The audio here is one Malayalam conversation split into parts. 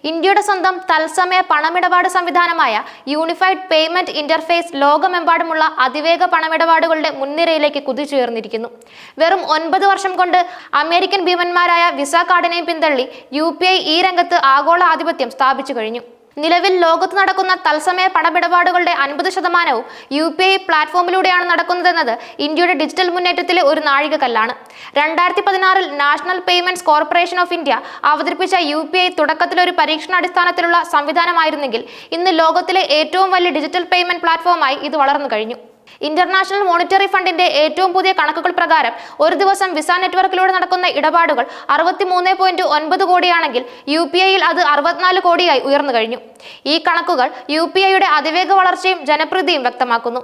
ഇന്ത്യയുടെ സ്വന്തം തത്സമയ പണമിടപാട് സംവിധാനമായ യൂണിഫൈഡ് പേയ്മെന്റ് ഇന്റർഫേസ് ലോകമെമ്പാടുമുള്ള അതിവേഗ പണമിടപാടുകളുടെ മുൻനിരയിലേക്ക് കുതിച്ചുയർന്നിരിക്കുന്നു. വെറും 9 വർഷം കൊണ്ട് അമേരിക്കൻ ഭീമന്മാരായ വിസ കാർഡിനെയും പിന്തള്ളി UPI ഈ രംഗത്ത് ആഗോള ആധിപത്യം സ്ഥാപിച്ചു കഴിഞ്ഞു. നിലവിൽ ലോകത്ത് നടക്കുന്ന തത്സമയ പണമിടപാടുകളുടെ 50% UPI പ്ലാറ്റ്ഫോമിലൂടെയാണ് നടക്കുന്നതെന്നത് ഇന്ത്യയുടെ ഡിജിറ്റൽ മുന്നേറ്റത്തിലെ ഒരു നാഴികക്കല്ലാണ്. 2016 national payments corporation of India അവതരിപ്പിച്ച UPI തുടക്കത്തിലൊരു പരീക്ഷണാടിസ്ഥാനത്തിലുള്ള സംവിധാനമായിരുന്നെങ്കിൽ ഇന്ന് ലോകത്തിലെ ഏറ്റവും വലിയ ഡിജിറ്റൽ പേയ്മെന്റ് പ്ലാറ്റ്ഫോമായി ഇത് വളർന്നു കഴിഞ്ഞു. ഇന്റർനാഷണൽ മോണിറ്ററി ഫണ്ടിന്റെ ഏറ്റവും പുതിയ കണക്കുകൾ പ്രകാരം ഒരു ദിവസം വിസ നെറ്റ്വർക്കിലൂടെ നടക്കുന്ന ഇടപാടുകൾ 63.9 കോടിയാണെങ്കിൽ UPIയിൽ അത് 64 കോടിയായി ഉയർന്നു കഴിഞ്ഞു. ഈ കണക്കുകൾ UPIയുടെ അതിവേഗ വളർച്ചയും ജനപ്രീതിയും വ്യക്തമാക്കുന്നു.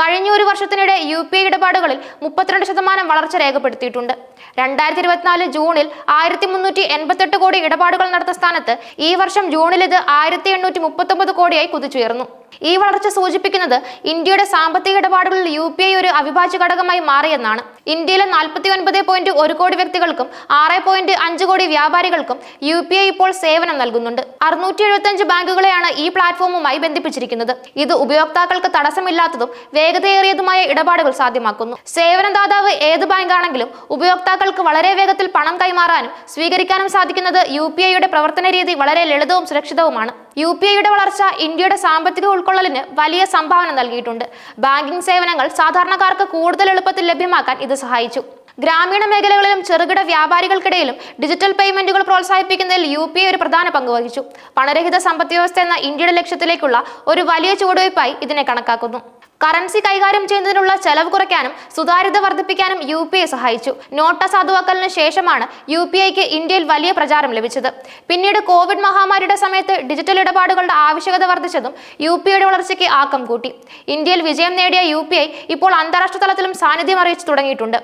കഴിഞ്ഞ ഒരു വർഷത്തിനിടെ UPI ഇടപാടുകളിൽ 32% വളർച്ച രേഖപ്പെടുത്തിയിട്ടുണ്ട്. 2024 ജൂണിൽ 1388 കോടി ഇടപാടുകൾ നടന്ന സ്ഥാനത്ത് ഈ വർഷം ജൂണിൽ ഇത് 1839 കോടിയായി കുതിച്ചുയർന്നു. ഈ വളർച്ച സൂചിപ്പിക്കുന്നത് ഇന്ത്യയുടെ സാമ്പത്തിക ഇടപാടുകളിൽ UPI ഒരു അവിഭാജ്യ ഘടകമായി മാറിയെന്നാണ്. ഇന്ത്യയിലെ 49.1 കോടി വ്യക്തികൾക്കും 6.5 കോടി വ്യാപാരികൾക്കും UPI ഇപ്പോൾ സേവനം നൽകുന്നുണ്ട്. 675 ബാങ്കുകളെയാണ് ഈ പ്ലാറ്റ്ഫോമുമായി ബന്ധിപ്പിച്ചിരിക്കുന്നത്. ഇത് ഉപയോക്താക്കൾക്ക് തടസ്സമില്ലാത്തതും വേഗതയേറിയതുമായ ഇടപാടുകൾ സാധ്യമാക്കുന്നു. സേവനദാതാവ് ഏത് ബാങ്കാണെങ്കിലും ഉപയോക്താക്കൾക്ക് വളരെ വേഗത്തിൽ പണം കൈമാറാനും സ്വീകരിക്കാനും സാധിക്കുന്നത് UPIയുടെ പ്രവർത്തന രീതി വളരെ ലളിതവും സുരക്ഷിതവുമാണ്. UPIയുടെ വളർച്ച ഇന്ത്യയുടെ സാമ്പത്തിക ഉൾക്കൊള്ളലിന് വലിയ സംഭാവന നൽകിയിട്ടുണ്ട്. ബാങ്കിംഗ് സേവനങ്ങൾ സാധാരണക്കാർക്ക് കൂടുതൽ എളുപ്പത്തിൽ ലഭ്യമാക്കാൻ ഇത് സഹായിച്ചു. ഗ്രാമീണ മേഖലകളിലും ചെറുകിട വ്യാപാരികൾക്കിടയിലും ഡിജിറ്റൽ പേയ്മെന്റുകൾ പ്രോത്സാഹിപ്പിക്കുന്നതിൽ UPI ഒരു പ്രധാന പങ്ക് വഹിച്ചു. പണരഹിത സമ്പദ് വ്യവസ്ഥ എന്ന ഇന്ത്യയുടെ ലക്ഷ്യത്തിലേക്കുള്ള ഒരു വലിയ ചുവടുവയ്പായി ഇതിനെ കണക്കാക്കുന്നു. കറൻസി കൈകാര്യം ചെയ്യുന്നതിനുള്ള ചെലവ് കുറയ്ക്കാനും സുതാര്യത വർദ്ധിപ്പിക്കാനും UPI സഹായിച്ചു. നോട്ട് അസാധുവാക്കലിന് ശേഷമാണ് UPIക്ക് ഇന്ത്യയിൽ വലിയ പ്രചാരം ലഭിച്ചത്. പിന്നീട് കോവിഡ് മഹാമാരിയുടെ സമയത്ത് ഡിജിറ്റൽ ഇടപാടുകളുടെ ആവശ്യകത വർദ്ധിച്ചതും UPIയുടെ വളർച്ചയ്ക്ക് ആക്കം കൂട്ടി. ഇന്ത്യയിൽ വിജയം നേടിയ UPI ഇപ്പോൾ അന്താരാഷ്ട്ര തലത്തിലും സാന്നിധ്യം അറിയിച്ചു തുടങ്ങിയിട്ടുണ്ട്.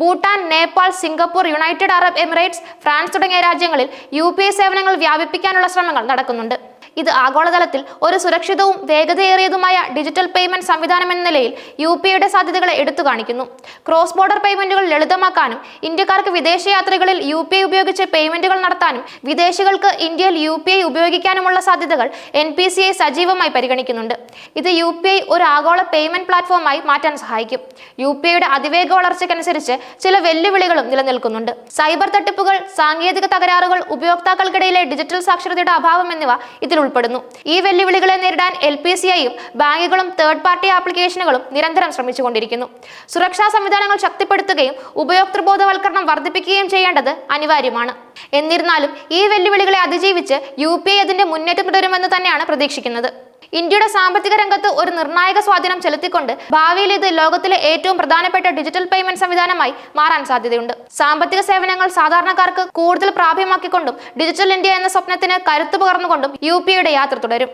Bhutan, Nepal, Singapore, United Arab Emirates, France തുടങ്ങിയ രാജ്യങ്ങളിൽ UPI സേവനങ്ങൾ വ്യാപിപ്പിക്കാനുള്ള ശ്രമങ്ങൾ നടക്കുന്നുണ്ട്. ഇത് ആഗോളതലത്തിൽ ഒരു സുരക്ഷിതവും വേഗതയേറിയതുമായ ഡിജിറ്റൽ പേയ്മെന്റ് സംവിധാനം എന്ന നിലയിൽ UPIയുടെ സാധ്യതകളെ എടുത്തു കാണിക്കുന്നു. ക്രോസ് ബോർഡർ പേയ്മെന്റുകൾ ലളിതമാക്കാനും ഇന്ത്യക്കാർക്ക് വിദേശയാത്രകളിൽ UPI ഉപയോഗിച്ച് പേയ്മെന്റുകൾ നടത്താനും വിദേശികൾക്ക് ഇന്ത്യയിൽ UPI ഉപയോഗിക്കാനുമുള്ള സാധ്യതകൾ NPCI സജീവമായി പരിഗണിക്കുന്നുണ്ട്. ഇത് UPI ഒരു ആഗോള പേയ്മെന്റ് പ്ലാറ്റ്ഫോമായി മാറ്റാൻ സഹായിക്കും. UPIയുടെ അതിവേഗ വളർച്ചയ്ക്കനുസരിച്ച് ചില വെല്ലുവിളികളും നിലനിൽക്കുന്നുണ്ട്. സൈബർ തട്ടിപ്പുകൾ, സാങ്കേതിക തകരാറുകൾ, ഉപയോക്താക്കൾക്കിടയിലെ ഡിജിറ്റൽ സാക്ഷരതയുടെ അഭാവം എന്നിവ ഇതിൽ ഉൾപ്പെടുന്നു. ഈ വെല്ലുവിളികളെ നേരിടാൻ LPCIയും ബാങ്കുകളും തേർഡ് പാർട്ടി ആപ്ലിക്കേഷനുകളും നിരന്തരം ശ്രമിച്ചുകൊണ്ടിരിക്കുന്നു. സുരക്ഷാ സംവിധാനങ്ങൾ ശക്തിപ്പെടുത്തുകയും ഉപയോക്തൃബോധവൽക്കരണം വർദ്ധിപ്പിക്കുകയും ചെയ്യേണ്ടത് അനിവാര്യമാണ്. എന്നിരുന്നാലും ഈ വെല്ലുവിളികളെ അതിജീവിച്ച് UPI അതിന്റെ മുന്നേറ്റം തുടരുമെന്ന് തന്നെയാണ് പ്രതീക്ഷിക്കുന്നത്. ഇന്ത്യയുടെ സാമ്പത്തിക രംഗത്ത് ഒരു നിർണായക സ്വാധീനം ചെലുത്തിക്കൊണ്ട് ഭാവിയിൽ ഇത് ലോകത്തിലെ ഏറ്റവും പ്രധാനപ്പെട്ട ഡിജിറ്റൽ പേയ്മെന്റ് സംവിധാനമായി മാറാൻ സാധ്യതയുണ്ട്. സാമ്പത്തിക സേവനങ്ങൾ സാധാരണക്കാർക്ക് കൂടുതൽ പ്രാപ്യമാക്കിക്കൊണ്ടും ഡിജിറ്റൽ ഇന്ത്യ എന്ന സ്വപ്നത്തിന് കരുത്തു പകർന്നുകൊണ്ടും UPIയുടെ യാത്ര തുടരും.